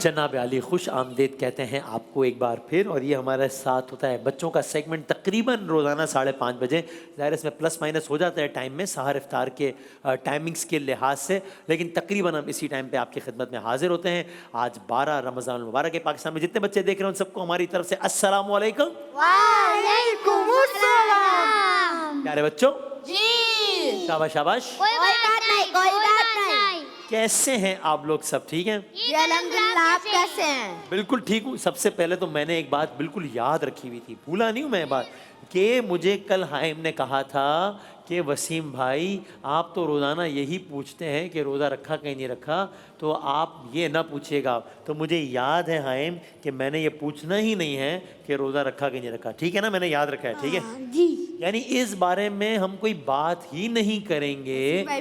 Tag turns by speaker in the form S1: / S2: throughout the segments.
S1: जनाब अली खुश आमदीद कहते हैं आपको एक बार फिर। और ये हमारे साथ होता है बच्चों का सेगमेंट तकरीबन रोज़ाना 5:30 बजे। ज़ाहिर इसमें प्लस माइनस हो जाता है टाइम में सहर इफ्तार के टाइमिंग्स के लिहाज से, लेकिन तकरीबन हम इसी टाइम पे आपकी खिदमत में हाजिर होते हैं। आज 12 रमज़ान मुबारक है। पाकिस्तान में जितने बच्चे देख रहे हैं उन सबको हमारी तरफ से अस्सलामु अलैकुम।
S2: वालेकुमुस्सलाम।
S1: प्यारे बच्चों
S2: जी
S1: शाबाश शाबाश।
S2: कोई बात नहीं।
S1: कैसे हैं आप लोग? सब ठीक हैं?
S2: जी अल्हम्दुलिल्लाह। आप कैसे हैं?
S1: बिल्कुल ठीक हूँ। सबसे पहले तो मैंने एक बात बिल्कुल याद रखी हुई थी, भूला नहीं हूँ मैं बात, कि मुझे कल हाइम ने कहा था कि वसीम भाई आप तो रोज़ाना यही पूछते हैं कि रोज़ा रखा कहीं नहीं रखा, तो आप ये ना पूछिएगा। तो मुझे याद है हाइम कि मैंने ये पूछना ही नहीं है कि रोज़ा रखा कहीं नहीं रखा। ठीक है ना? मैंने याद रखा है। ठीक है
S2: जी।
S1: यानी इस बारे में हम कोई बात ही नहीं करेंगे कि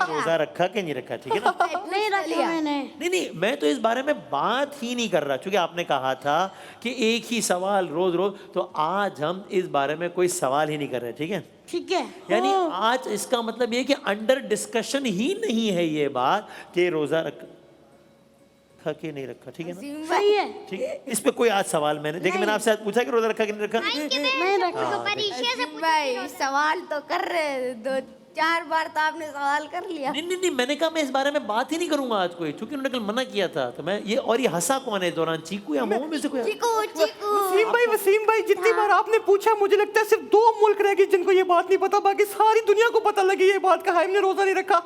S1: रोज़ा रखा कि नहीं रखा। ठीक है ना?
S2: नहीं रखा मैंने।
S1: नहीं, मैं तो इस बारे में बात ही नहीं कर रहा, क्योंकि आपने कहा था कि एक ही सवाल रोज रोज, तो आज हम इस बारे में कोई सवाल ही नहीं कर रहे। ठीक है?
S2: ठीक है।
S1: यानी आज इसका मतलब ये कि अंडर डिस्कशन ही नहीं है ये बात कि रोजा रखा कि नहीं रखा। ठीक है ना?
S2: सही है।
S1: ठीक है, इस पे कोई आज सवाल मैंने देखिए, मैंने आपसे आज पूछा कि रोजा रखा कि नहीं रखा।
S2: नहीं रखा। भाई सवाल तो कर रहे, 2-4 बार तो आपने सवाल कर लिया।
S1: नहीं, मैंने कहा मैं इस बारे में बात ही नहीं करूंगा आज कोई, क्योंकि उन्होंने कल मना किया था। तो मैं ये, और ये हंसा कौन है इस दौरान? चीकू या मोमो में से कोई?
S3: वसीम भाई जितनी बार आपने पूछा, मुझे लगता है सिर्फ 2 मुल्क रह गए जिनको ये बात नहीं पता, बाकी सारी दुनिया को पता लगी ये बात का हाइम ने रोजा नहीं रखा।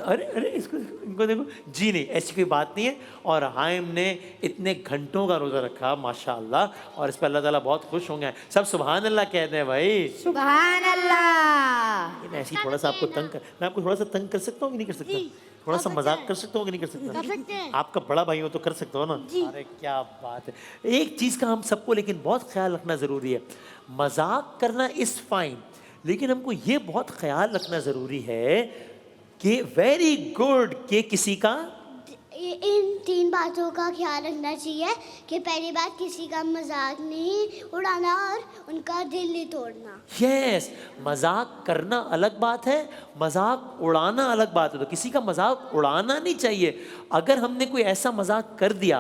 S1: अरे इसको इनको देखो जी। नहीं, ऐसी कोई बात नहीं है। और हाइम ने इतने घंटों का रोजा रखा माशाअल्लाह, और इस पर अल्लाह ताला बहुत खुश होंगे। सब सुभान अल्लाह कहते हैं भाई।
S2: सुभान अल्लाह।
S1: मैं ऐसी थोड़ा सा आपको तंग कर, मैं आपको थोड़ा सा तंग कर सकता हूँ कि नहीं कर सकता? थोड़ा सा मजाक कर सकता हूँ कि नहीं कर सकता?
S2: कर सकते हैं।
S1: आपका बड़ा भाई हो तो कर सकते हो ना? अरे क्या बात है। एक चीज़ का हम सबको लेकिन बहुत ख्याल रखना ज़रूरी है। मजाक करना इज़ फाइन, लेकिन हमको ये बहुत ख्याल रखना ज़रूरी है कि वेरी गुड कि किसी का
S4: इन 3 बातों का ख्याल रखना चाहिए कि पहली बात, किसी का मजाक नहीं उड़ाना और उनका दिल नहीं तोड़ना।
S1: यस, मजाक करना अलग बात है, मजाक उड़ाना अलग बात है। तो किसी का मजाक उड़ाना नहीं चाहिए। अगर हमने कोई ऐसा मजाक कर दिया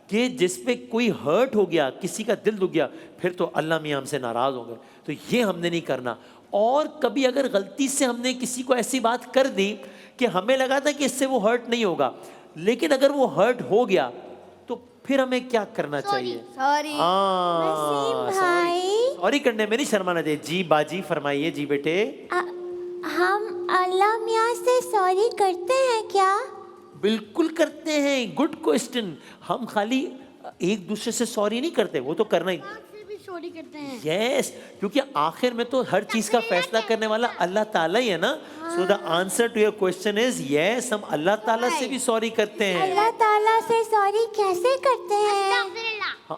S1: कि जिस पे कोई हर्ट हो गया, किसी का दिल दुख गया, फिर तो अल्लाह मियाँ हमसे नाराज़ होंगे। तो ये हमने नहीं करना। और कभी अगर गलती से हमने किसी को ऐसी बात कर दी कि हमें लगा था कि इससे वो हर्ट नहीं होगा, लेकिन अगर वो हर्ट हो गया तो फिर हमें क्या करना चाहिए?
S2: सॉरी।
S1: सॉरी करने में नहीं शर्माना चाहिए। जी बाजी फरमाइए। जी बेटे।
S4: हम अल्लाह मियाँ से सॉरी करते हैं क्या?
S1: बिल्कुल करते हैं। Good question. हम खाली एक दूसरे से सॉरी नहीं करते, वो तो करना ही
S2: सॉरी करते हैं।
S1: यस, क्योंकि आखिर में तो हर चीज का फैसला करने वाला अल्लाह ताला ही है ना। So the answer to your question is yes, हम अल्लाह ताला से भी सॉरी करते हैं।
S4: अल्लाह ताला से सॉरी कैसे करते हैं?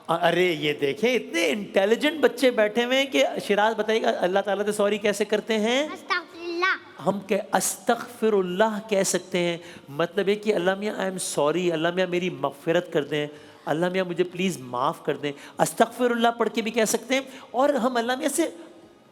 S1: अरे ये देखें, इतने इंटेलिजेंट बच्चे बैठे हुए हैं कि शिराज बताइएगा अल्लाह ताला से सॉरी कैसे करते हैं? हम अस्तगफिरुल्लाह कह सकते हैं। मतलब है कि अल्लाह मियाँ आई एम सॉरी, अल्लाह मियाँ मेरी मग़फ़िरत कर दें, अल्लाह मियाँ मुझे प्लीज़ माफ़ कर दें। अस्तगफिरुल्लाह पढ़ के भी कह सकते हैं, और हम अल्लाह मियाँ से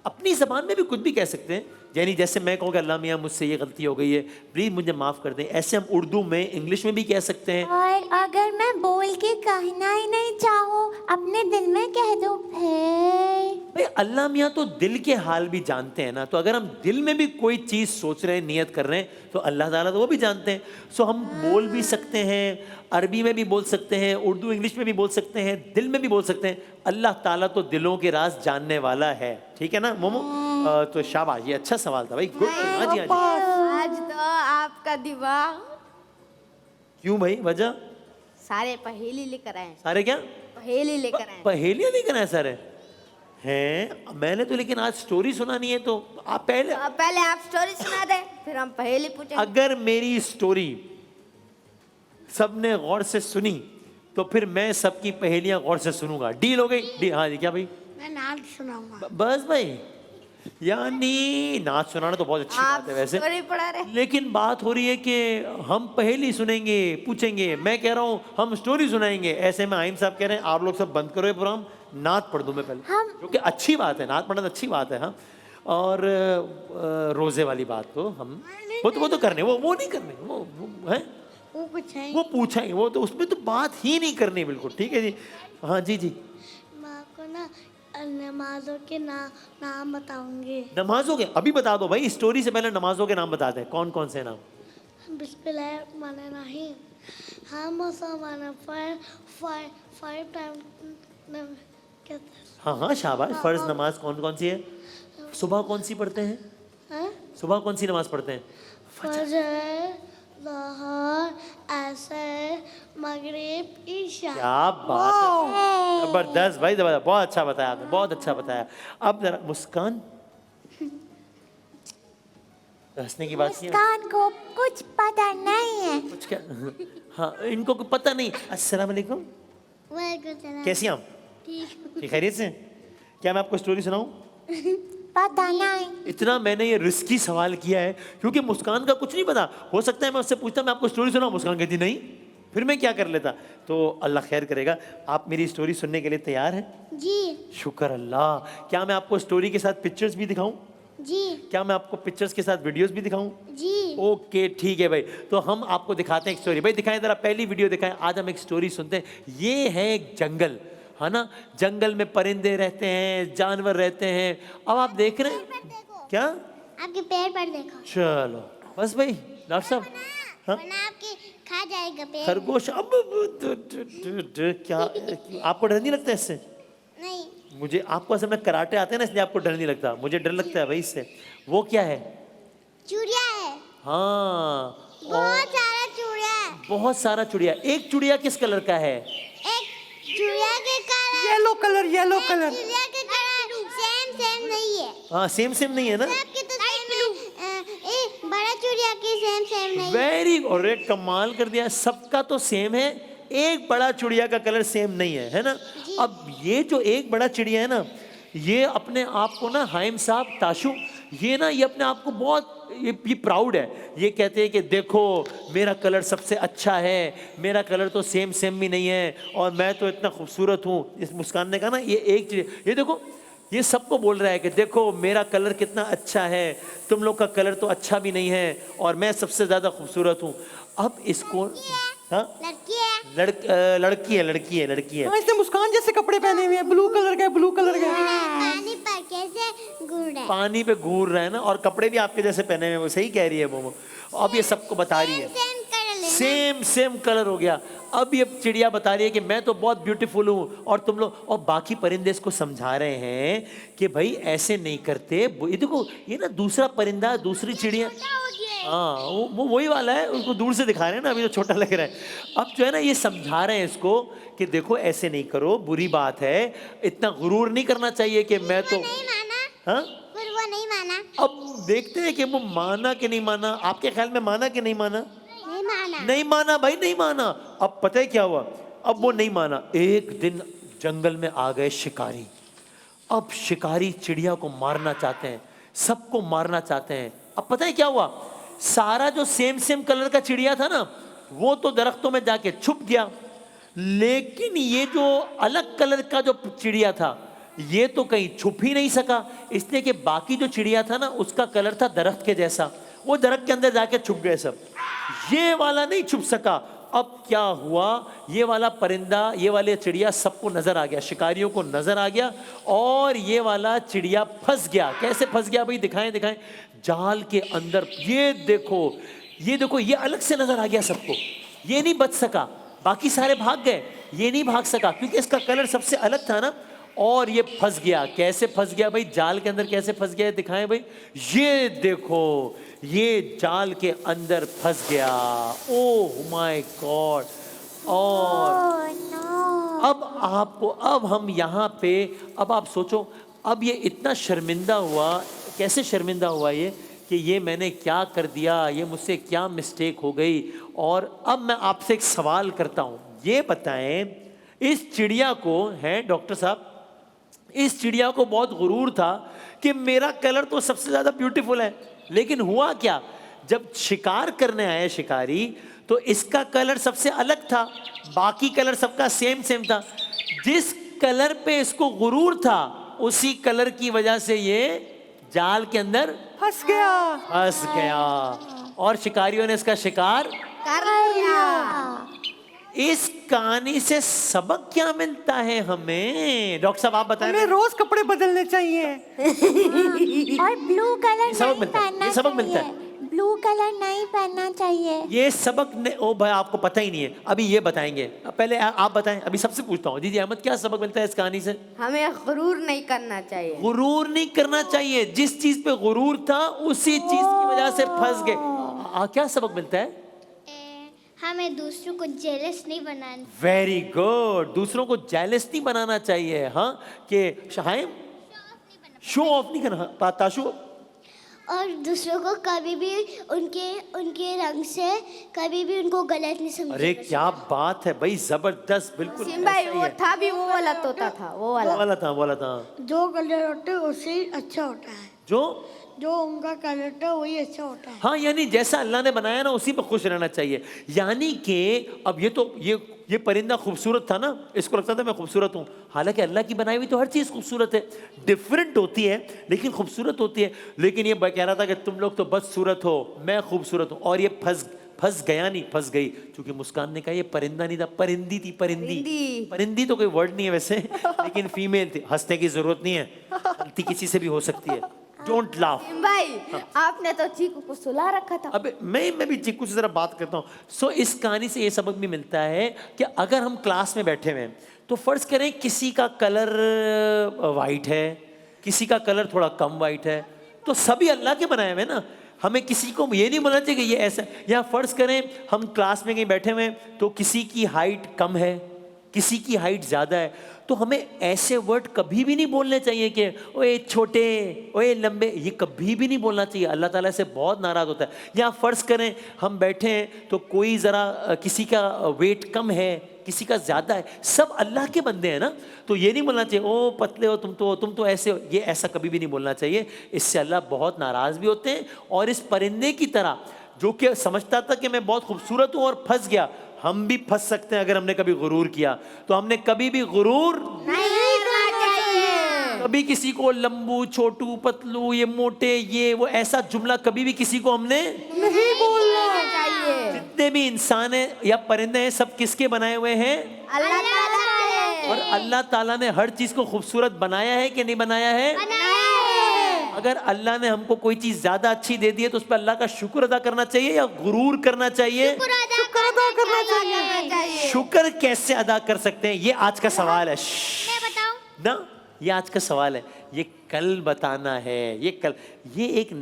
S1: अपनी ज़बान में भी कुछ भी कह सकते हैं। यानी जैसे मैं कहूँगा अल्लाह मियाँ मुझसे ये गलती हो गई है, प्लीज़ मुझे माफ़ कर दें, ऐसे हम उर्दू में, इंग्लिश में भी कह सकते हैं।
S4: और अगर मैं बोल के कहना ही नहीं चाहूँ, अपने दिल में कह दूँ फिर?
S1: भाई अल्लाह मियाँ तो दिल के हाल भी जानते हैं ना। तो अगर हम दिल में भी कोई चीज़ सोच रहे हैं, नियत कर रहे हैं, तो अल्लाह ताला तो वो भी जानते हैं। सो हम बोल भी सकते हैं, अरबी में भी बोल सकते हैं, उर्दू इंग्लिश में भी बोल सकते हैं, दिल में भी बोल सकते हैं। अल्लाह ताला तो दिलों के राज जानने वाला है। ठीक है ना मोमो? तो शाबाश, ये अच्छा सवाल था भाई। गुड। हाँ जी, हाँ जी।
S2: आज तो आपका दिमाग।
S1: क्यों भाई, वजह?
S2: सारे पहेली लेकर आए।
S1: सारे क्या
S2: पहेली लेकर आए।
S1: पहेलियां लेकर आए सारे हैं? मैंने तो लेकिन आज स्टोरी सुना नहीं है, तो आप पहले
S2: आप स्टोरी सुना दे, फिर हम पहेली पूछेंगे।
S1: अगर मेरी स्टोरी सबने गौर से सुनी तो फिर मैं सबकी पहेलियां गौर से सुनूंगा। डील हो गई? डील। हाँ जी, क्या भाई?
S2: मैं नाच सुनाऊंगा।
S1: बस भाई, यानी नाच सुनाना तो बहुत अच्छी बात है वैसे,
S2: स्टोरी पढ़ा रहे।
S1: लेकिन बात हो रही है कि हम पहेली सुनेंगे, पूछेंगे। मैं कह रहा हूँ हम स्टोरी सुनाएंगे। ऐसे में आइम साहब कह रहे हैं आप लोग सब बंद करो ये प्रोग्राम, नात पढ़ दूँ मैं पहले, क्योंकि अच्छी बात है, नात पढ़ना अच्छी बात है। हाँ, और रोजे वाली बात तो हम वो तो करने, वो नहीं करने, वो है
S2: वो कुछ है
S1: वो पूछा ही, वो तो उसमें तो बात ही नहीं करनी बिल्कुल। ठीक है जी, हाँ जी जी।
S4: मैं आपको ना नमाजों के नाम बताऊंगी।
S1: नमाजों के अभी बता दो भाई, स्टोरी से पहले नमाजों के नाम बता दें, कौन कौन से नाम?
S4: बिस्मिल्लाहिर्रहमानिर्रहीम। हम मुसलमान फाइव टाइम
S1: हाँ हाँ शाबाश। फर्ज नमाज कौन कौन सी है? सुबह कौन सी पढ़ते हैं? सुबह कौन सी नमाज पढ़ते हैं?
S4: फजर, ज़ोहर, असर, मगरिब, ईशा।
S1: क्या बात है, जबरदस्त भाई, जबरदस्त, बहुत अच्छा बताया आपने, बहुत अच्छा बताया। अब जरा मुस्कान, हंसने की बात नहीं है।
S2: मुस्कान को कुछ पता नहीं है।
S1: कुछ क्या? हाँ इनको कुछ पता नहीं। अस्सलाम वालेकुम,
S4: वालेकुम सलाम।
S1: कैसी हैं आप?
S4: ठीक।
S1: खैरियत से? क्या मैं आपको स्टोरी सुनाऊं?
S2: पता नहीं।
S1: इतना मैंने ये रिस्की सवाल किया है क्योंकि मुस्कान का कुछ नहीं पता। हो सकता है मैं उससे पूछता मैं आपको स्टोरी सुनाऊं, मुस्कान कहती नहीं, फिर मैं क्या कर लेता। तो अल्लाह खैर करेगा। आप मेरी स्टोरी सुनने के लिए तैयार हैं?
S4: जी
S1: शुक्र अल्लाह। क्या मैं आपको स्टोरी के साथ पिक्चर्स भी दिखाऊं?
S4: जी
S1: क्या मैं आपको पिक्चर्स के साथ वीडियोस भी दिखाऊं?
S4: जी।
S1: ओके ठीक है भाई, तो हम आपको दिखाते हैं एक स्टोरी। भाई दिखाएं जरा, पहली वीडियो दिखाएं। आज हम एक स्टोरी सुनते हैं। ये है एक जंगल, है ना? जंगल में परिंदे रहते हैं, जानवर रहते हैं। अब आप देख रहे हैं क्या?
S4: आपके पैर पर देखो।
S1: चलो बस भाई, डॉक्टर साहब। हाँ?
S4: वरना आपके खा जाएगा पैर।
S1: खरगोश। अब क्या आपको डर नहीं लगता इससे?
S4: नहीं।
S1: मुझे, आपको असल में कराटे आते हैं ना, इसलिए आपको डर नहीं लगता। मुझे डर लगता है भाई इससे। वो क्या है?
S4: चूड़िया है।
S1: हाँ,
S4: बहुत सारा चूड़िया है।
S1: बहुत सारा चिड़िया। एक चिड़िया किस कलर का है?
S4: एक चूड़िया के colour,
S3: yellow colour, yellow colour.
S4: चूड़िया के कलर सेम नहीं है।
S1: हाँ सेम सेम नहीं है ना?
S4: सबके तो सेम है। एक बड़ा चूड़िया के सेम नहीं।
S1: वेरी, और कमाल कर दिया, सबका तो सेम है, एक बड़ा चिड़िया का कलर सेम नहीं है ना? अब ये जो एक बड़ा चिड़िया है ना, ये अपने आप को ना, हाइम साहब, ताशु, ये ना, ये अपने आप को बहुत ये प्राउड है। ये कहते हैं कि देखो मेरा कलर सबसे अच्छा है, मेरा कलर तो सेम भी नहीं है, और मैं तो इतना खूबसूरत हूँ। इस मुस्कान ने कहा ना, ये एक चीज, ये देखो, ये सबको बोल रहा है कि देखो मेरा कलर कितना अच्छा है, तुम लोग का कलर तो अच्छा भी नहीं है, और मैं सबसे ज़्यादा खूबसूरत हूँ। अब इसको, हाँ
S4: लड़की है।
S1: लड़की है।
S3: हाँ, इसने मुस्कान जैसे कपड़े पहने हुए हैं, ब्लू कलर के, ब्लू कलर के।
S4: पानी पर कैसे घूर रहा है?
S1: पानी पे घूर रहा है ना, और कपड़े भी आपके जैसे पहने हुए हैं। वो सही कह रही है मोमो। अब ये सबको बता रही है सेम कलर हो गया। अब ये चिड़िया बता रही है कि मैं तो बहुत ब्यूटीफुल हूँ, और तुम लोग, और बाकी परिंदे इसको समझा रहे हैं कि भाई ऐसे नहीं करते। ये देखो, ये ना दूसरा परिंदा, दूसरी चिड़िया, हाँ वो वही वाला है, उसको दूर से दिखा रहे हैं ना, अभी तो छोटा लग रहा है। अब जो है ना, ये समझा रहे हैं इसको कि देखो ऐसे नहीं करो, बुरी बात है, इतना गुरूर नहीं करना चाहिए कि मैं तो,
S4: नहीं माना।
S1: हाँ
S4: फिर वो नहीं माना।
S1: अब देखते हैं कि वो माना कि नहीं माना। आपके ख्याल में माना कि नहीं माना?
S4: नहीं माना।
S1: नहीं माना भाई, नहीं माना। अब पता है क्या हुआ? अब वो नहीं माना। एक दिन जंगल में आ गए शिकारी। अब शिकारी चिड़िया को मारना चाहते हैं, सबको मारना चाहते हैं। अब पता है क्या हुआ? सारा जो सेम कलर का चिड़िया था ना, वो तो दरख्तों में जाके छुप गया, लेकिन ये जो अलग कलर का जो चिड़िया था, ये तो कहीं छुप ही नहीं सका, इसलिए कि बाकी जो चिड़िया था ना, उसका कलर था दरख्त के जैसा, वो दरख्त के अंदर जाके छुप गए सब। ये वाला नहीं छुप सका। अब क्या हुआ? ये वाला परिंदा, ये वाले चिड़िया सबको नजर आ गया, शिकारियों को नजर आ गया, और ये वाला चिड़िया फंस गया। कैसे फंस गया भाई? दिखाएं। जाल के अंदर। ये देखो, ये अलग से नजर आ गया सबको। ये नहीं बच सका, बाकी सारे भाग गए, ये नहीं भाग सका क्योंकि इसका कलर सबसे अलग था ना, और ये फंस गया। कैसे फंस गया भाई? जाल के अंदर कैसे फंस गया, दिखाएं भाई। ये देखो, ये जाल के अंदर फंस गया। Oh my God. और अब आपको, अब हम यहाँ पे, अब आप सोचो, अब ये इतना शर्मिंदा हुआ। कैसे शर्मिंदा हुआ ये कि ये मैंने क्या कर दिया, ये मुझसे क्या मिस्टेक हो गई। और अब मैं आपसे एक सवाल करता हूँ, ये बताएं, इस चिड़िया को, है डॉक्टर साहब, इस चिड़िया को बहुत गुरूर था कि मेरा कलर तो सबसे ज़्यादा ब्यूटीफुल है, लेकिन हुआ क्या? जब शिकार करने आए शिकारी, तो इसका कलर सबसे अलग था, बाकी कलर सबका सेम था। जिस कलर पे इसको गुरूर था, उसी कलर की वजह से ये जाल के अंदर
S3: फंस गया।
S1: और शिकारियों ने इसका शिकार
S2: कर
S1: इस कहानी से सबक क्या मिलता है हमें? डॉक्टर साहब आप बताएं।
S3: हमें रोज कपड़े बदलने चाहिए।
S5: और ब्लू कलर
S1: सबक
S5: नहीं
S1: मिलता है,
S5: पहनना
S1: ये सबक मिलता है।
S5: चाहिए। ब्लू कलर नहीं पहनना चाहिए।
S1: ये सबक ने ओ भाई आपको पता ही नहीं है, अभी ये बताएंगे। पहले आप बताएं, अभी सबसे पूछता हूँ दीदी अहमद क्या सबक मिलता है इस कहानी से?
S2: हमें गुरूर नहीं करना चाहिए।
S1: गुरूर नहीं करना चाहिए। जिस चीज पे गुरूर था उसी चीज की वजह से फंस गए। क्या सबक मिलता है?
S4: हमें दूसरों को जेलस नहीं बनाना।
S1: Very good. दूसरों को जेलस नहीं बनाना चाहिए। हाँ कि शायम शो ऑफ नहीं करना। ताशु
S4: और दूसरों को कभी भी उनके रंग से कभी भी उनको गलत नहीं समझना।
S1: अरे क्या बात है भाई, जबरदस्त। बिल्कुल
S2: वसीम भाई
S1: ऐसा ही
S2: वो
S1: है।
S2: था भी वो वाला तोता था, वो वाला।
S1: वो वाला था।
S6: जो कलर होते हैं उससे अच्छा होता है। जो उनका कलर होता है वही अच्छा होता है।
S1: हाँ यानी जैसा अल्लाह ने बनाया ना उसी पर खुश रहना चाहिए। यानी कि अब ये परिंदा खूबसूरत था ना, इसको लगता था मैं खूबसूरत हूँ, हालांकि अल्लाह की बनाई हुई तो हर चीज़ खूबसूरत है, डिफरेंट होती है लेकिन खूबसूरत होती है। लेकिन ये कह रहा था कि तुम लोग तो बदसूरत हो, मैं खूबसूरत हूँ। और ये फंस गया नहीं, फंस गई, क्योंकि मुस्कान ने कहा ये परिंदा नहीं था, परिंदी थी। परिंदी तो कोई वर्ड नहीं है वैसे, लेकिन फीमेल थी। हंसने की जरूरत नहीं है, गलती किसी से भी हो सकती है। Don't laugh.
S2: वसीम भाई आपने तो चीकू को सुला रखा था।
S1: अब मैं भी चीकू से जरा बात करता हूँ। सो इस कहानी से ये सबक भी मिलता है कि अगर हम क्लास में बैठे हुए हैं तो फर्ज करें किसी का कलर वाइट है, किसी का कलर थोड़ा कम वाइट है, तो सभी अल्लाह के बनाए हुए ना। हमें किसी को ये नहीं बोलना चाहिए कि ये ऐसा। या फर्ज करें हम क्लास में कहीं बैठे हुए हैं तो किसी की हाइट कम है, किसी की हाइट ज़्यादा है, तो हमें ऐसे वर्ड कभी भी नहीं बोलने चाहिए कि ओए छोटे, ओए लंबे। ये कभी भी नहीं बोलना चाहिए, अल्लाह ताला से बहुत नाराज़ होता है। या फ़र्ज़ करें हम बैठे हैं तो कोई ज़रा किसी का वेट कम है, किसी का ज़्यादा है, सब अल्लाह के बंदे हैं ना, तो ये नहीं बोलना चाहिए ओ पतले हो तुम तो ऐसे हो। ये ऐसा कभी भी नहीं बोलना चाहिए, इससे अल्लाह बहुत नाराज़ भी होते हैं। और इस परिंदे की तरह जो कि समझता था कि मैं बहुत खूबसूरत हूँ और फंस गया, हम भी फंस सकते हैं अगर हमने कभी गुरूर किया। तो हमने कभी भी गुरूर
S2: नहीं करना चाहिए।
S1: कभी किसी को लंबू, छोटू, पतलू, ये मोटे, ये वो ऐसा जुमला कभी भी किसी को हमने
S2: नहीं बोलना चाहिए।
S1: जितने भी इंसान हैं या परिंदे हैं सब किसके बनाए हुए हैं?
S2: अल्लाह ताला के।
S1: और अल्लाह ताला ने हर चीज को खूबसूरत बनाया है कि नहीं बनाया है? अगर अल्लाह ने हमको कोई चीज ज्यादा अच्छी दे दी है तो उस पर अल्लाह का शुक्र अदा करना चाहिए या गुरूर करना चाहिए?
S4: शुक्र अदा करना चाहिए।
S1: शुक्र कैसे अदा कर सकते हैं, ये आज का सवाल है।
S4: मैं बताऊं?
S1: ना, ये आज का सवाल है, ये कल बताना है।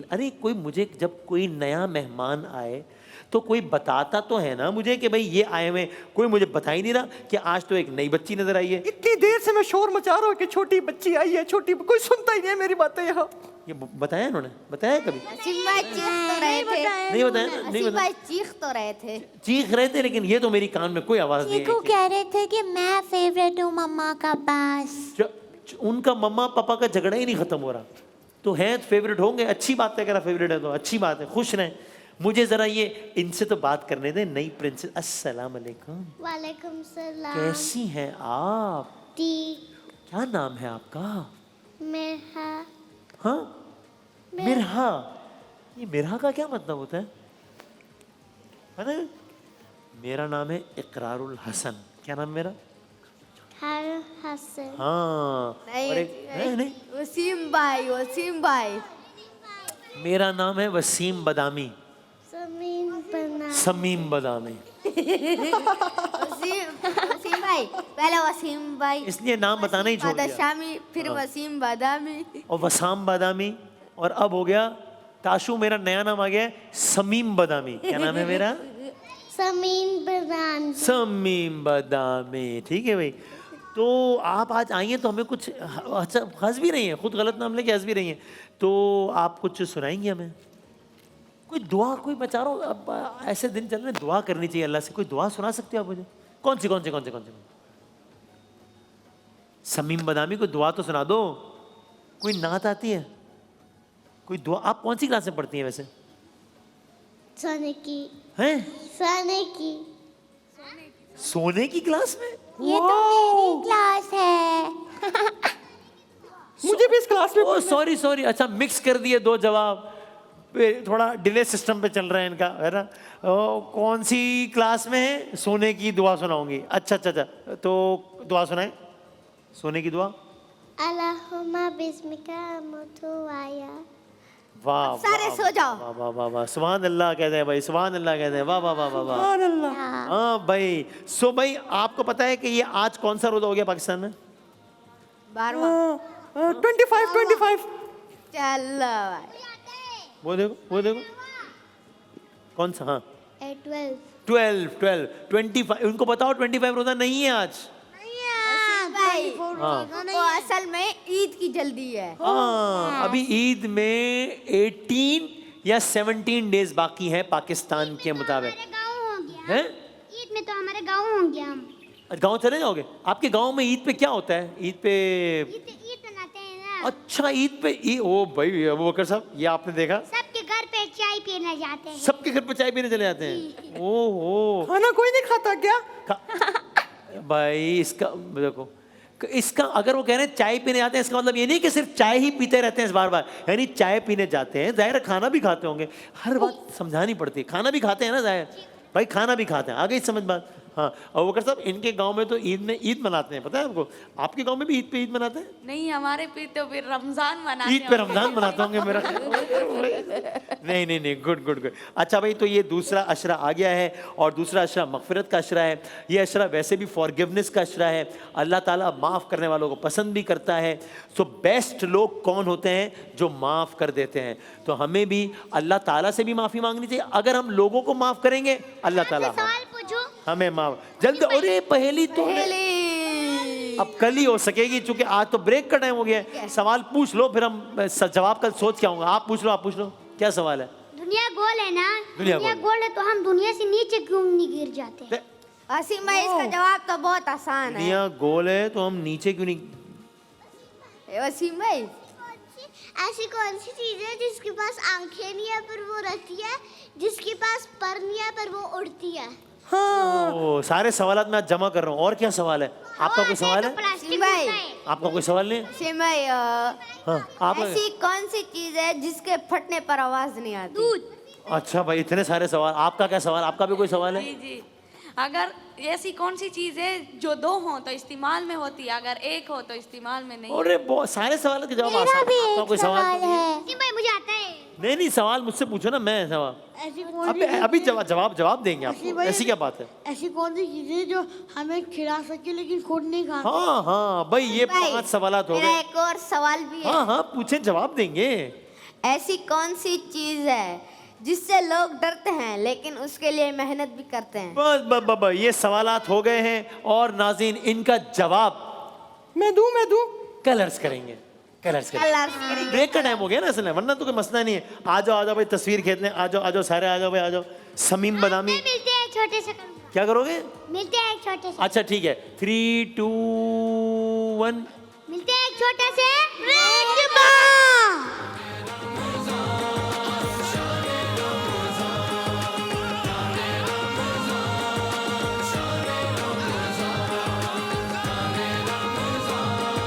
S1: अरे कोई मुझे जब कोई नया मेहमान आए तो कोई बताता तो है ना मुझे कि भाई ये आए हुए, कोई मुझे बता ही नहीं रहा कि आज तो एक नई बच्ची नजर आई है।
S3: इतनी देर से मैं शोर मचा रहा हूँ कि छोटी बच्ची आई है, कोई सुनता ही नहीं है मेरी बातें यहाँ।
S1: ये बताया इन्होंने? बताया कभी?
S2: वसीम भाई चीख तो रहे थे।
S1: नहीं बताया ना, नहीं
S2: वसीम
S1: बताया।
S2: भाई चीख तो रहे थे।
S1: चीख रहे थे लेकिन ये तो मेरी कान में कोई आवाज नहीं
S5: चीकू
S1: है।
S5: कह रहे थे कि मैं फेवरेट हूँ मम्मा का बस।
S1: उनका मम्मा पापा का झगड़ा ही नहीं खत्म हो रहा, तो हैं फेवरेट होंगे, अच्छी बात है। अगर फेवरेट है तो अच्छी बात है, खुश रहें। मुझे जरा ये इनसे तो बात करने दें। नई प्रिंसेस, अस्सलाम वालेकुम।
S4: वालेकुम सलाम।
S1: कैसी हैं आप?
S4: ठीक।
S1: क्या नाम है आपका?
S4: मिरहा।
S1: हाँ, मिरहा। ये मिरहा का क्या मतलब होता है? पता है? मेरा नाम है इकरारुल हसन। क्या नाम मेरा?
S4: हर हसन।
S1: हाँ।
S2: नहीं,
S1: और नहीं,
S2: वसीम भाई
S1: मेरा नाम है वसीम बदामी। समीम बदामी।
S2: वसीम भाई, पहले वसीम भाई,
S1: इसलिए नाम बताना ही छोड़ दिया।
S2: शामी, फिर वसीम बादामी
S1: और वसाम बादामी, और अब हो गया ताशु। मेरा नया नाम आ गया है समीम बदामी। क्या नाम है मेरा? समीम बदामी। ठीक है भाई। तो आप आज आई हैं तो हमें कुछ अच्छा हंस भी रही हैं, खुद गलत नाम लेके हंस भी रही हैं, तो आप कुछ सुनाएंगे हमें? कोई दुआ, कोई बचारो, अब ऐसे दिन चल रहे, दुआ करनी चाहिए अल्लाह से। कोई दुआ सुना सकते हो आप मुझे? कौन सी? समीम बदामी कोई दुआ तो सुना दो। कोई नात आती है? कोई दुआ? आप कौन सी क्लास में पढ़ती हैं वैसे?
S4: सोने की।
S1: हैं? सोने की क्लास में?
S5: ये तो मेरी क्लास है।
S3: मुझे भी इस क्लास में
S1: ओ सॉरी, अच्छा मिक्स कर दिए दो जवाब। थोड़ा डिले सिस्टम पे चल रहा है इनका, है ना। कौन सी क्लास में है? सोने की दुआ सुनाऊंगी। अच्छा अच्छा अच्छा, तो दुआ सुनाए, सोने की दुआ।
S4: अल्लाहुम्मा बिस्मिका मुतवाया।
S1: वाह
S2: सारे सो जाओ।
S1: वाह वाह वाह वाह, सुभान अल्लाह कहते हैं भाई, सुभान अल्लाह कहते हैं, वाह वाह वाह वाह वाह।
S3: सुभान अल्लाह।
S1: हाँ भाई। सो भाई आपको पता है कि ये आज कौन सा रोजा हो गया पाकिस्तान में?
S2: 12वां।
S3: 25।
S2: चलो भाई।
S1: वो देखो कौन सा? हाँ
S4: 12
S1: 25। उनको बताओ 25 रोजा नहीं है आज।
S2: भाई
S1: हाँ
S2: तो असल में ईद की जल्दी है।
S1: हाँ, अभी ईद में 18 या 17 डेज बाकी हैं पाकिस्तान के मुताबिक।
S4: हमारे गाँव हो गया
S1: हैं?
S4: ईद में तो हमारे गाँव हो गया। हम
S1: गांव चले जाओगे? आपके गांव में ईद पे क्या होता है? ईद
S4: मनाते हैं ना।
S1: अच्छा ईद पे ओ भाई अबू बकर साहब, ये आपने देखा?
S4: सबके घर पे चाय पीने जाते हैं।
S1: सबके घर पे चाय पीने चले जाते हैं। ओहो
S3: खाना कोई नहीं खाता क्या?
S1: भाई इसका देखो, इसका अगर वो कह रहे हैं चाय पीने जाते हैं, इसका मतलब ये नहीं कि सिर्फ चाय ही पीते रहते हैं बार बार, यानी चाय पीने जाते हैं, जाहिर है खाना भी खाते होंगे। हर बात समझानी पड़ती है, खाना भी खाते हैं ना जाहिर भाई, खाना भी खाते हैं। आ गई समझ बात? हाँ। और वकर साहब इनके गांव में तो ईद मनाते हैं, पता है आपको? आपके गांव में भी ईद पे ईद मनाते हैं?
S7: नहीं, हमारे पे तो फिर रमजान मनाते
S1: ईद पे रमजान मनाते होंगे मेरा। नहीं, गुड। अच्छा भाई, तो ये दूसरा अशरा आ गया है और दूसरा अशरा मगफिरत का अशरा है। ये अशरा वैसे भी फॉरगिवनेस का अशरा है। अल्लाह ताला माफ़ करने वालों को पसंद भी करता है। सो बेस्ट लोग कौन होते हैं? जो माफ़ कर देते हैं। तो हमें भी अल्लाह ताला से भी माफ़ी मांगनी चाहिए। अगर हम लोगों को माफ़ करेंगे, अल्लाह ताला
S4: सवाल पूछो।
S1: हमें माफ़ जल्द। अरे पहली तो अब कल ही हो सकेगी, चूंकि आज तो ब्रेक का टाइम हो गया है। सवाल पूछ लो, फिर हम जवाब कल सोच के आऊंगा। आप पूछ लो। क्या सवाल है?
S4: दुनिया गोल है ना।
S1: दुनिया
S4: गोल है तो हम दुनिया से नीचे क्यों नहीं गिर जाते?
S2: असीम भाई इसका जवाब तो बहुत आसान है।
S1: दुनिया गोल है तो हम नीचे क्यों नहीं?
S2: वसीम भाई
S4: ऐसी कौन सी चीज है जिसके पास आंखें नहीं है पर वो रहती है, जिसके पास पर नहीं है पर वो उड़ती है?
S1: ओ, सारे सवाल मैं आज जमा कर रहा हूँ। और क्या सवाल है आपका? कोई सवाल है?
S4: प्लास्टिक
S2: भाई
S1: आपका कोई सवाल नहीं है?
S2: वसीम भाई
S1: हाँ आप।
S2: ऐसी कौन सी चीज है जिसके फटने पर आवाज नहीं आती? दूध।
S1: अच्छा भाई, इतने सारे सवाल। आपका क्या सवाल? आपका भी कोई सवाल है?
S7: जी। अगर ऐसी कौन सी चीज है जो दो हो तो इस्तेमाल में होती है, अगर एक हो तो इस्तेमाल में नहीं?
S1: अरे बहुत सारे सवाल के जवाब
S5: मेरा
S1: आसान।
S5: भी
S1: आपका
S5: एक
S1: कोई सवाल
S5: सवाल
S1: तो
S5: है।
S4: भाई मुझे आता है।
S1: नहीं, सवाल मुझसे पूछो ना, मैं सवाल
S6: ऐसी कौन सी
S1: अभी जवाब देंगे आपको।
S6: भाई-
S1: ऐसी क्या बात है?
S6: ऐसी कौन सी चीजें जो हमें खिला सके लेकिन खुद नहीं खाते?
S1: हाँ भाई, ये
S2: भाई,
S1: 5 सवाल हो
S2: मेरा
S1: गए।
S2: एक और सवाल भी है।
S1: हाँ पूछे, जवाब देंगे।
S2: ऐसी कौन सी चीज है जिससे लोग डरते हैं लेकिन उसके लिए मेहनत भी करते हैं?
S1: बस ये सवालात हो गए हैं और नाज़रीन इनका जवाब
S3: मैं दूं
S1: कलर्स करेंगे। ब्रेक का टाइम हो गया ना असल में, वरना तो कोई मसला नहीं है। आ जाओ भाई, तस्वीर खींचने आ जाओ सारे, आ जाओ भाई, आ जाओ। समीम बदामी
S4: मिलते हैं छोटे से
S1: क्या करोगे?
S4: मिलते हैं एक छोटे से।
S1: अच्छा ठीक है, 3, 2, 1।
S4: मिलते हैं एक छोटे से ब्रेक के बाद।